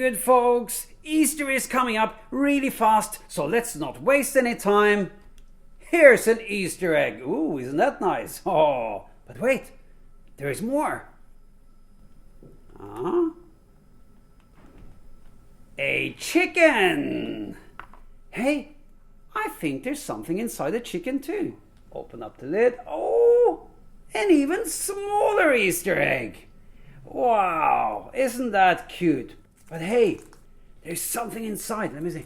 good folks. Easter is coming up really fast, so let's not waste any time. Here's an Easter egg. Ooh, isn't that nice? Oh, but wait, there is more. A chicken. Hey, I think there's something inside the chicken too. Open up the lid. Oh, an even smaller Easter egg. Wow, isn't that cute? But hey, there's something inside. Let me see.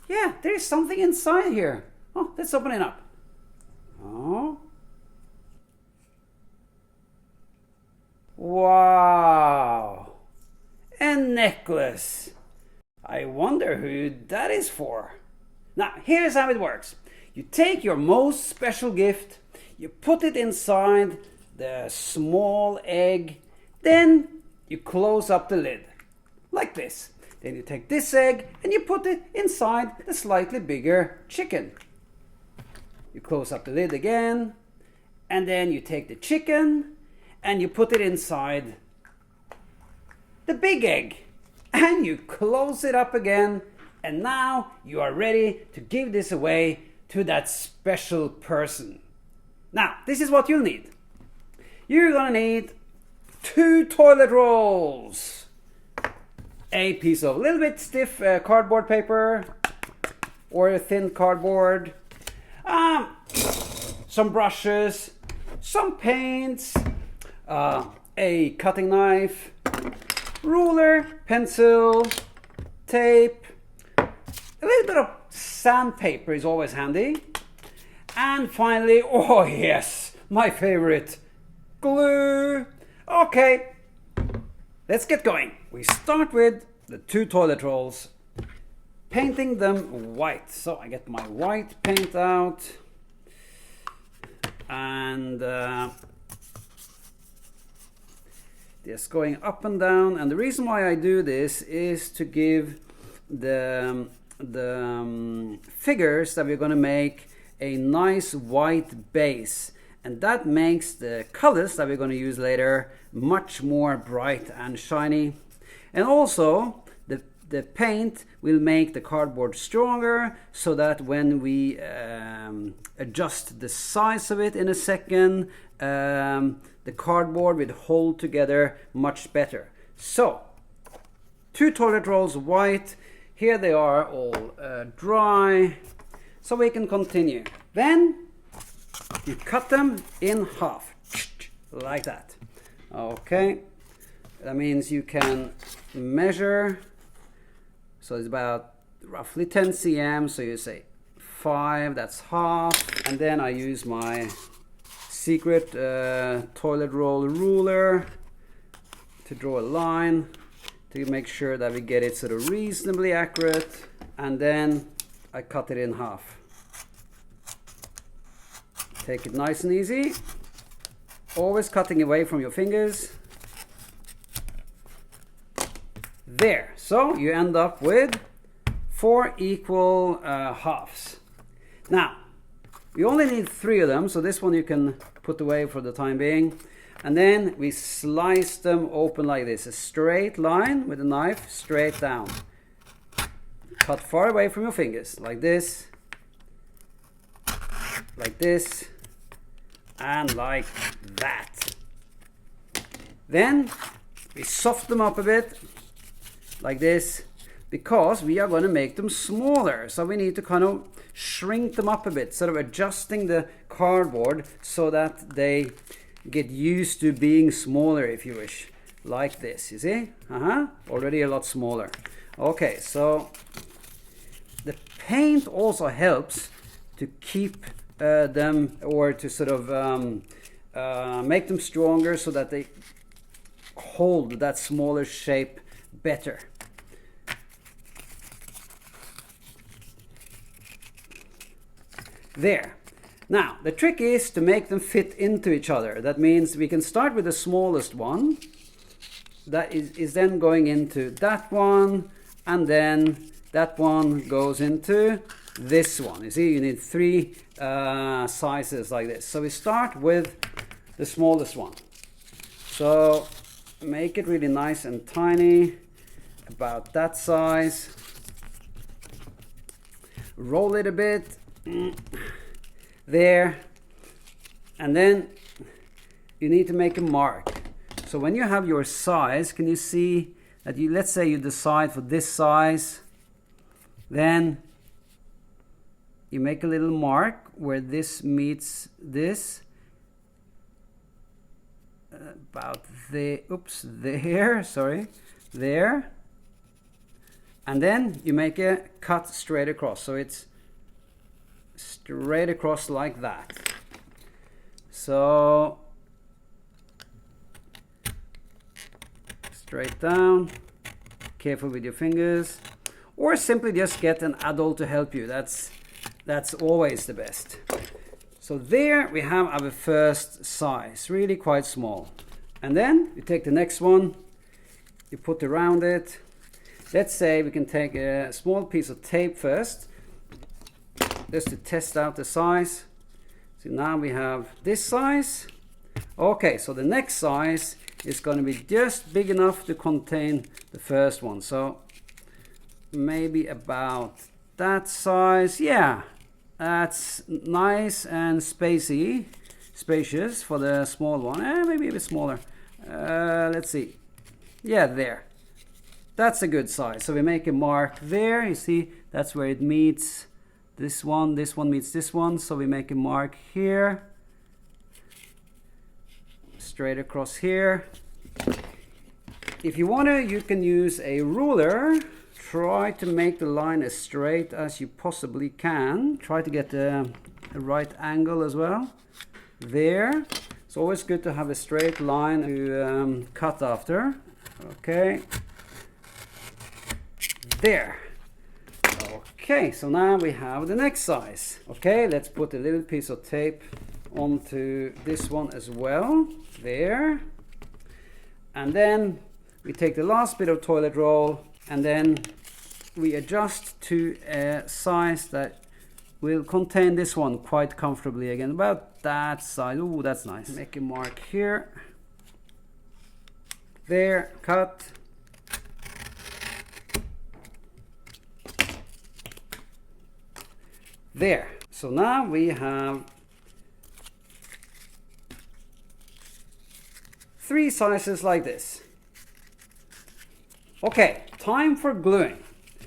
Yeah, there's something inside here. Oh, let's open it up. Oh. Wow. A necklace. I wonder who that is for. Now, here's how it works. You take your most special gift, you put it inside the small egg, then you close up the lid, like this. Then you take this egg and you put it inside the slightly bigger chicken. You close up the lid again, and then you take the chicken and you put it inside the big egg. And you close it up again, and now you are ready to give this away to that special person. Now, this is what you'll need. You're gonna need 2 toilet rolls, a piece of a little bit stiff cardboard paper or a thin cardboard, some brushes, some paints, a cutting knife, ruler, pencil, tape, a little bit of sandpaper is always handy, and finally, oh yes, my favorite, glue. Okay, let's get going. We start with the 2 toilet rolls, painting them white. So I get my white paint out, and just going up and down. And the reason why I do this is to give the figures that we're going to make a nice white base, and that makes the colors that we're going to use later much more bright and shiny. And also the paint will make the cardboard stronger, so that when we adjust the size of it in a second, the cardboard will hold together much better. So 2 toilet rolls white. Here they are all dry, so we can continue. Then you cut them in half, like that. Okay, that means you can measure. So it's about roughly 10 cm. So you say 5, that's half. And then I use my secret toilet roll ruler to draw a line to make sure that we get it sort of reasonably accurate. And then I cut it in half. Take it nice and easy, always cutting away from your fingers. There, so you end up with 4 equal halves. Now, we only need 3 of them, so this one you can put away for the time being. And then we slice them open like this, a straight line with a knife, straight down. Cut far away from your fingers, like this, and like that. Then we soften them up a bit, like this, because we are going to make them smaller. So we need to kind of shrink them up a bit, sort of adjusting the cardboard so that they get used to being smaller, if you wish, like this. You see? Already a lot smaller. Okay, so the paint also helps to keep them, or to sort of make them stronger so that they hold that smaller shape better. There. Now, the trick is to make them fit into each other. That means we can start with the smallest one. That is then going into that one, and then that one goes into this one. You see, you need 3 sizes like this. So we start with the smallest one. So make it really nice and tiny. about that size. Roll it a bit there, and then you need to make a mark. So when you have your size, can you see that you, let's say you decide for this size, then you make a little mark where this meets this, about the, oops, there, sorry, there. And then you make a cut straight across. So it's straight across like that. So straight down, careful with your fingers, or simply just get an adult to help you. That's always the best. So there we have our first size, really quite small. And then you take the next one, you put around it. Let's say we can take a small piece of tape first, just to test out the size. So now we have this size. Okay, so the next size is going to be just big enough to contain the first one. So maybe about that size. Yeah, that's nice and spacious for the small one. Maybe a bit smaller. Let's see. Yeah, there. That's a good size. So we make a mark there. You see, that's where it meets this one. This one meets this one. So we make a mark here. Straight across here. If you want to, you can use a ruler. Try to make the line as straight as you possibly can. Try to get a right angle as well. There. It's always good to have a straight line to cut after. Okay. There. Okay, so now we have the next size. Okay, let's put a little piece of tape onto this one as well. There. And then we take the last bit of toilet roll and then we adjust to a size that will contain this one quite comfortably again. About that size. Oh, that's nice. Make a mark here. There, cut. There. So now we have 3 sizes like this. Okay, time for gluing.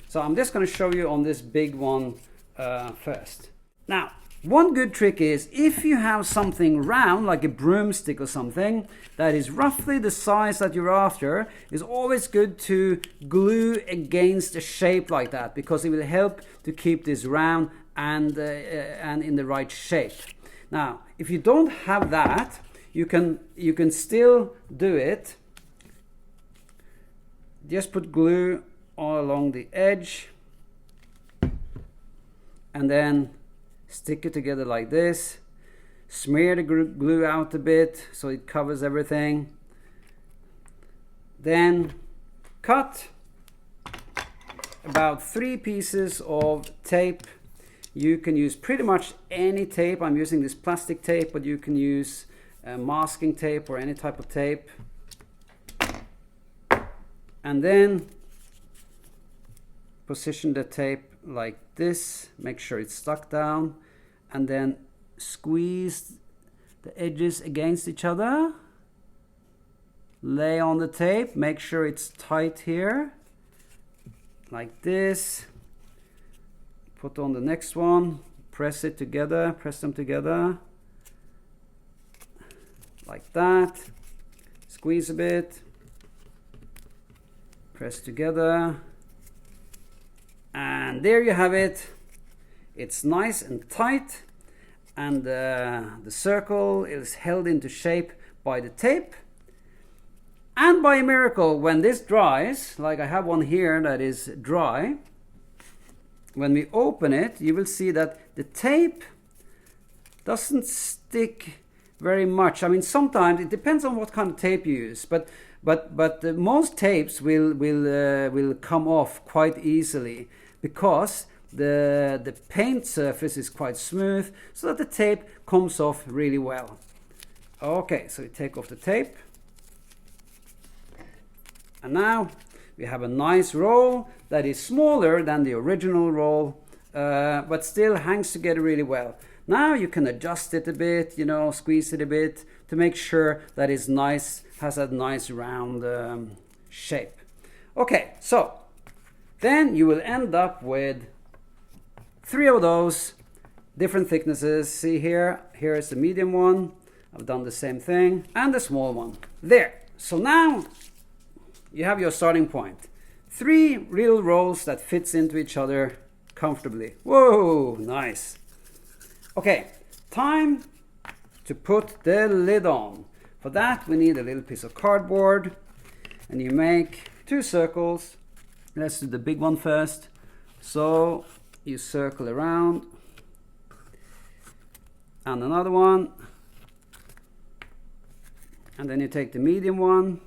So I'm just going to show you on this big one first. Now, one good trick is if you have something round like a broomstick or something that is roughly the size that you're after, it's always good to glue against a shape like that because it will help to keep this round and in the right shape. Now, if you don't have that, you can still do it. Just put glue all along the edge and then stick it together like this. Smear the glue out a bit so it covers everything. Then cut about 3 pieces of tape. You can use pretty much any tape. I'm using this plastic tape, but you can use masking tape or any type of tape. And then position the tape like this, make sure it's stuck down, and then squeeze the edges against each other. Lay on the tape, make sure it's tight here, like this. Put on the next one, press it together, press them together, like that. Squeeze a bit, press together, and there you have it. It's nice and tight, and the circle is held into shape by the tape. And by a miracle, when this dries, like I have one here that is dry, when we open it, you will see that the tape doesn't stick very much. I mean, sometimes it depends on what kind of tape you use, but most tapes will come off quite easily because the paint surface is quite smooth, so that the tape comes off really well. Okay, so we take off the tape, and now we have a nice roll that is smaller than the original roll, but still hangs together really well. Now you can adjust it a bit, you know, squeeze it a bit to make sure that it's nice, has a nice round shape. Okay, so then you will end up with 3 of those different thicknesses. See here, here is the medium one. I've done the same thing, and the small one. There. So now you have your starting point. 3 real rolls that fits into each other comfortably. Whoa, nice. Okay, time to put the lid on. For that we need a little piece of cardboard, and you make 2 circles. Let's do the big one first. So you circle around, and another one, and then you take the medium one.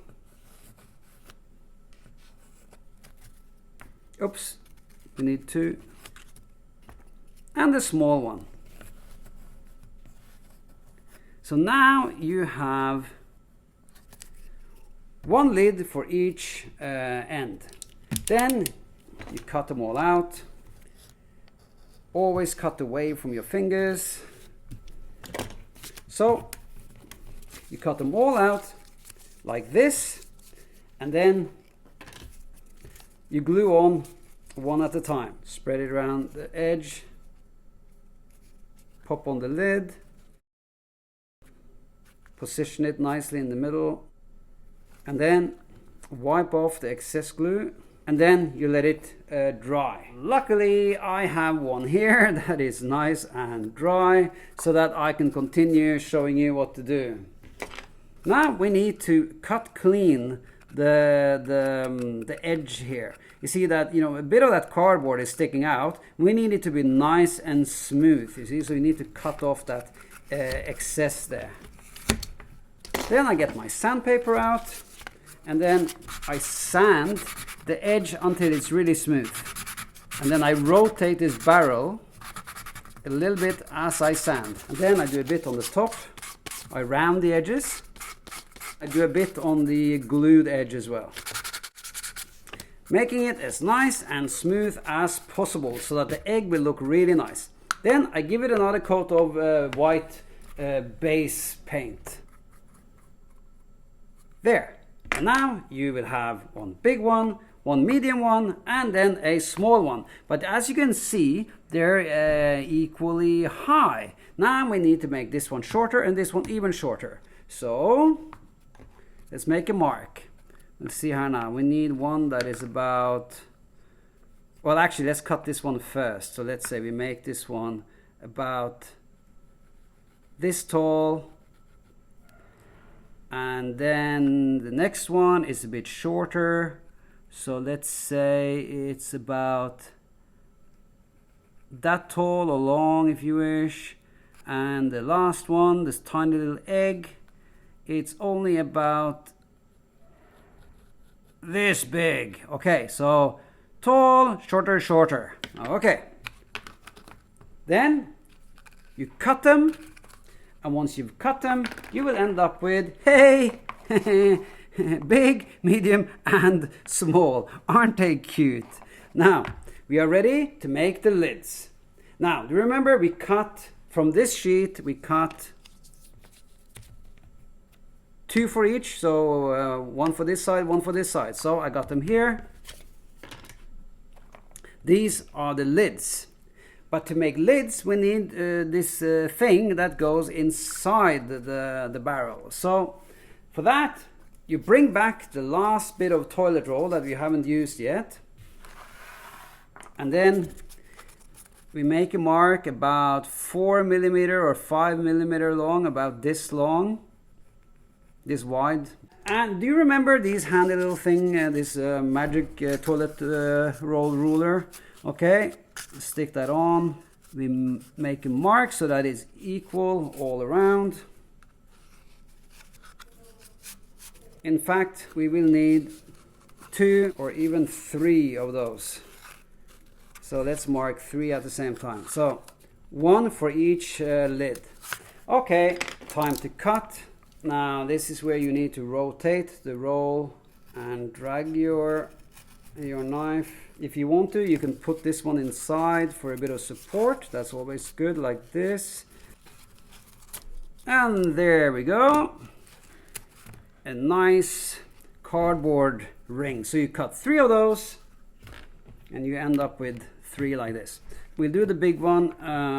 Oops, we need 2, and the small one. So now you have 1 lid for each end. Then you cut them all out. Always cut away from your fingers. So you cut them all out like this, and then you glue on one at a time. Spread it around the edge, pop on the lid, position it nicely in the middle, and then wipe off the excess glue, and then you let it dry. Luckily I have one here that is nice and dry, so that I can continue showing you what to do. Now we need to cut clean the edge here. You see that, you know, a bit of that cardboard is sticking out. We need it to be nice and smooth, you see, so you need to cut off that excess there. Then I get my sandpaper out, and then I sand the edge until it's really smooth. And then I rotate this barrel a little bit as I sand. And then I do a bit on the top. I round the edges. I do a bit on the glued edge as well. Making it as nice and smooth as possible so that the egg will look really nice. Then I give it another coat of white base paint. There. And now you will have 1 big one, 1 medium one, and then a small one. But as you can see, they're equally high. Now we need to make this one shorter and this one even shorter. So let's make a mark. Let's see here now. We need one that is about, well, actually let's cut this one first. So let's say we make this one about this tall, and then the next one is a bit shorter, so let's say it's about that tall or long if you wish. And the last one, this tiny little egg, it's only about this big. Okay, so tall, shorter, shorter. Okay, then you cut them. And once you've cut them, you will end up with, hey, big, medium, and small. Aren't they cute? Now, we are ready to make the lids. Now, do you remember we cut, from this sheet, we cut 2 for each. So 1 for this side, 1 for this side. So I got them here. These are the lids. But to make lids, we need this thing that goes inside the barrel. So for that, you bring back the last bit of toilet roll that we haven't used yet. And then we make a mark about 4 millimeter or 5 millimeter long, about this long, this wide. And do you remember these handy little thing, this magic toilet roll ruler? Okay, stick that on. We make a mark so that it's equal all around. In fact, we will need 2 or even 3 of those. So let's mark 3 at the same time. So 1 for each lid. Okay, time to cut. Now this is where you need to rotate the roll and drag your your knife. If you want to, you can put this one inside for a bit of support. That's always good, like this. And there we go. A nice cardboard ring. So you cut 3 of those and you end up with 3 like this. We'll do the big one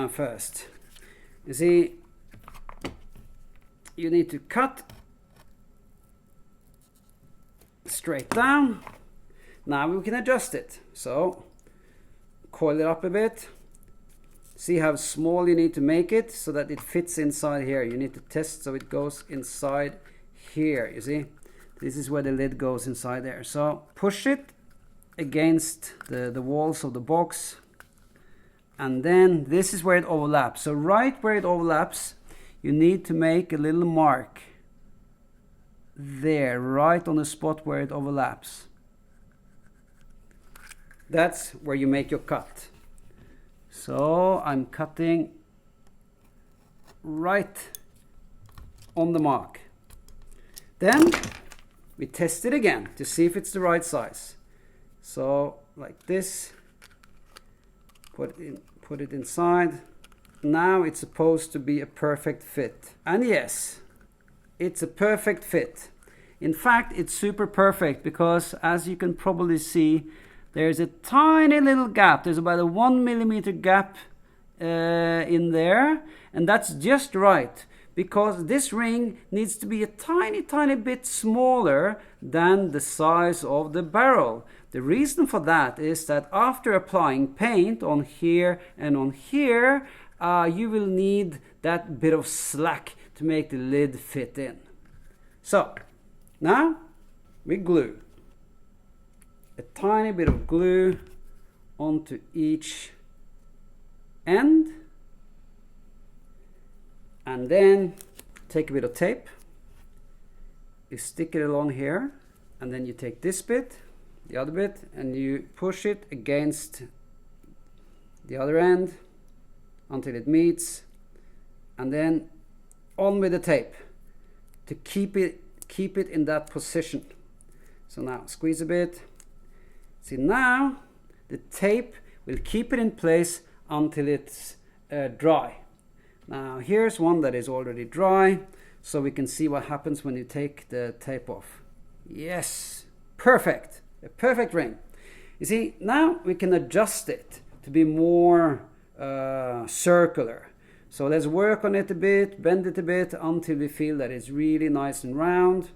first. You see, you need to cut straight down. Now we can adjust it. So coil it up a bit. See how small you need to make it so that it fits inside here. You need to test so it goes inside here. You see, this is where the lid goes inside there. So push it against the walls of the box, and then this is where it overlaps. So right where it overlaps, you need to make a little mark there, right on the spot where it overlaps. That's where you make your cut. So I'm cutting right on the mark. Then we test it again to see if it's the right size. So like this, put it inside. Now it's supposed to be a perfect fit. And yes, it's a perfect fit. In fact, it's super perfect because, as you can probably see, there's a tiny little gap. There's about a 1 millimeter gap in there, and that's just right because this ring needs to be a tiny bit smaller than the size of the barrel. The reason for that is that after applying paint on here and on here, you will need that bit of slack to make the lid fit in. So now we glue a tiny bit of glue onto each end, and then take a bit of tape, you stick it along here, and then you take this bit, the other bit, and you push it against the other end until it meets, and then on with the tape to keep it in that position. So now squeeze a bit. See, now the tape will keep it in place until it's dry. Now here's one that is already dry, so we can see what happens when you take the tape off. Yes, perfect, a perfect ring. You see, now we can adjust it to be more circular. So let's work on it a bit, bend it a bit until we feel that it's really nice and round.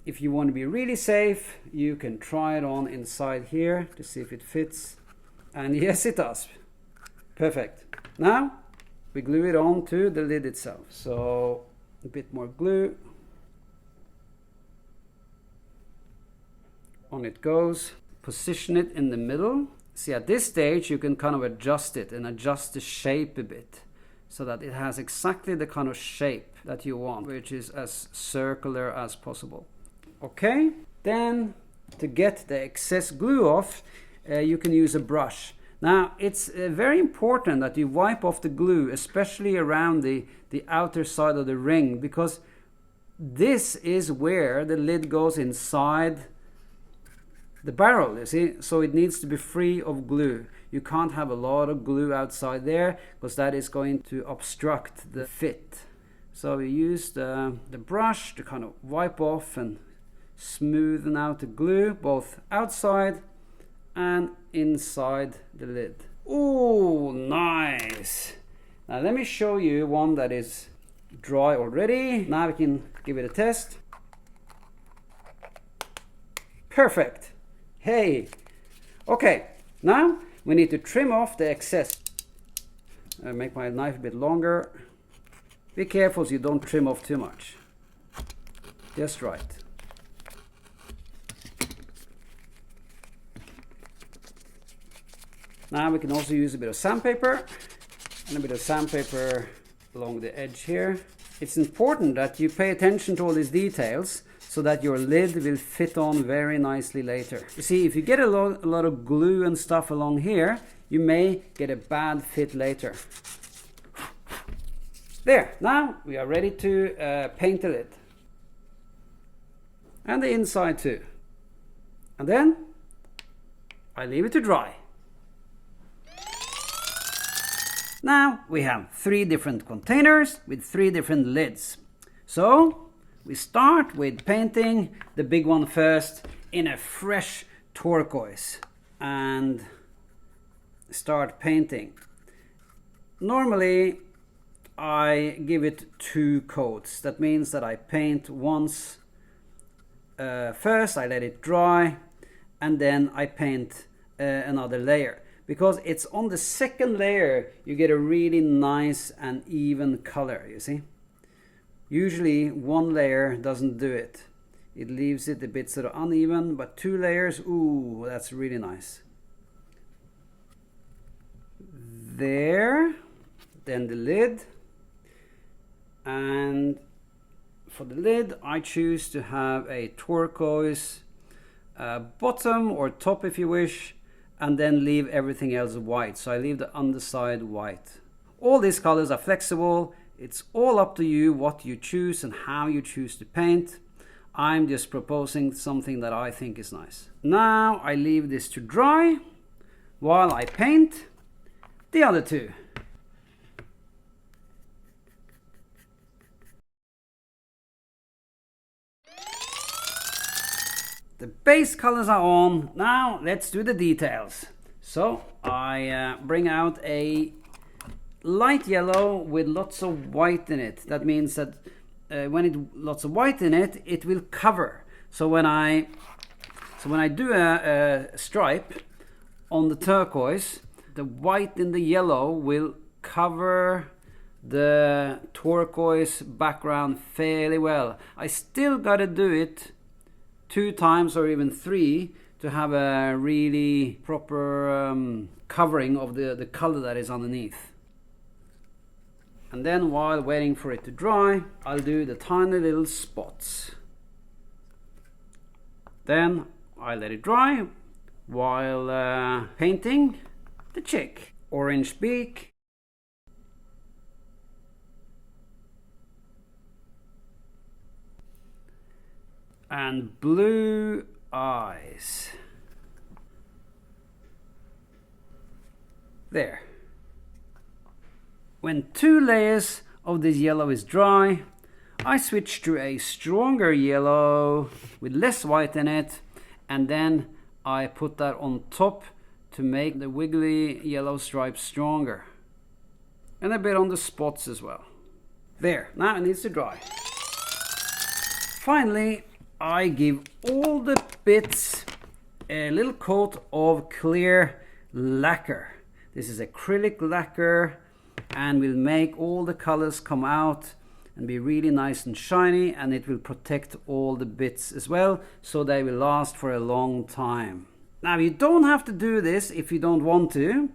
If you want to be really safe, you can try it on inside here to see if it fits. And yes, it does. Perfect. Now we glue it on to the lid itself. So a bit more glue. On it goes. Position it in the middle. See, at this stage you can kind of adjust it and adjust the shape a bit so that it has exactly the kind of shape that you want, which is as circular as possible. Okay, then to get the excess glue off, you can use a brush. Now it's very important that you wipe off the glue, especially around the outer side of the ring, because this is where the lid goes inside the barrel, you see, so it needs to be free of glue. You can't have a lot of glue outside there because that is going to obstruct the fit. So we use the brush to kind of wipe off and smoothen out the glue both outside and inside the lid. Oh, nice! Now let me show you one that is dry already. Now we can give it a test. Perfect! Hey! Okay, now we need to trim off the excess. Make my knife a bit longer. Be careful so you don't trim off too much. Just right. Now we can also use a bit of sandpaper and a bit of sandpaper along the edge here. It's important that you pay attention to all these details so that your lid will fit on very nicely later. You see, if you get a lot of glue and stuff along here, you may get a bad fit later. There, now we are ready to paint the lid. And the inside too. And then I leave it to dry. Now we have 3 different containers with 3 different lids. So we start with painting the big one first in a fresh turquoise and start painting. Normally I give it 2 coats. That means that I paint once first, I let it dry, and then I paint another layer. Because it's on the second layer you get a really nice and even color, you see. Usually 1 layer doesn't do it. It leaves it a bit sort of uneven, but 2 layers, ooh, that's really nice. There, then the lid. And for the lid I choose to have a turquoise bottom or top if you wish, and then leave everything else white. So I leave the underside white. All these colors are flexible. It's all up to you what you choose and how you choose to paint. I'm just proposing something that I think is nice. Now I leave this to dry while I paint the other 2. The base colors are on. Now let's do the details. So I bring out a light yellow with lots of white in it. That means that when it lots of white in it, it will cover. So when I do a stripe on the turquoise, the white in the yellow will cover the turquoise background fairly well. I still gotta do it 2 times or even 3 to have a really proper covering of the color that is underneath. And then while waiting for it to dry, I'll do the tiny little spots. Then I let it dry while painting the chick. Orange beak. And blue eyes. There. When 2 layers of this yellow is dry, I switch to a stronger yellow with less white in it, and then I put that on top to make the wiggly yellow stripes stronger. And a bit on the spots as well. There, now it needs to dry. Finally, I give all the bits a little coat of clear lacquer. This is acrylic lacquer and will make all the colors come out and be really nice and shiny, and it will protect all the bits as well, so they will last for a long time. Now you don't have to do this if you don't want to.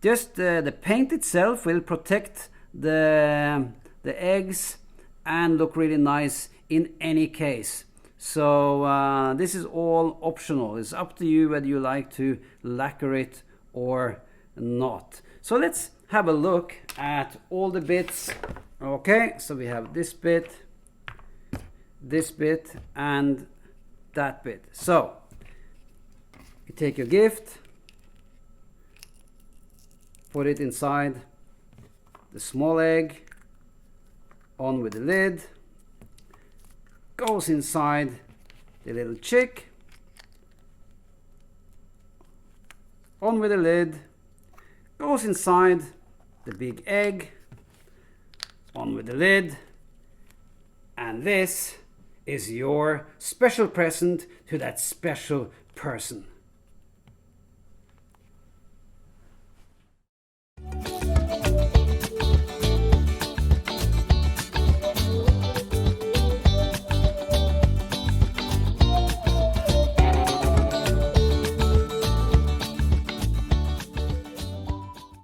Just the paint itself will protect the eggs and look really nice in any case. So this is all optional. It's up to you whether you like to lacquer it or not. So let's have a look at all the bits. Okay, so we have this bit, and that bit. So you take your gift, put it inside the small egg, on with the lid, goes inside the little chick, on with the lid, goes inside the big egg, on with the lid, and this is your special present to that special person.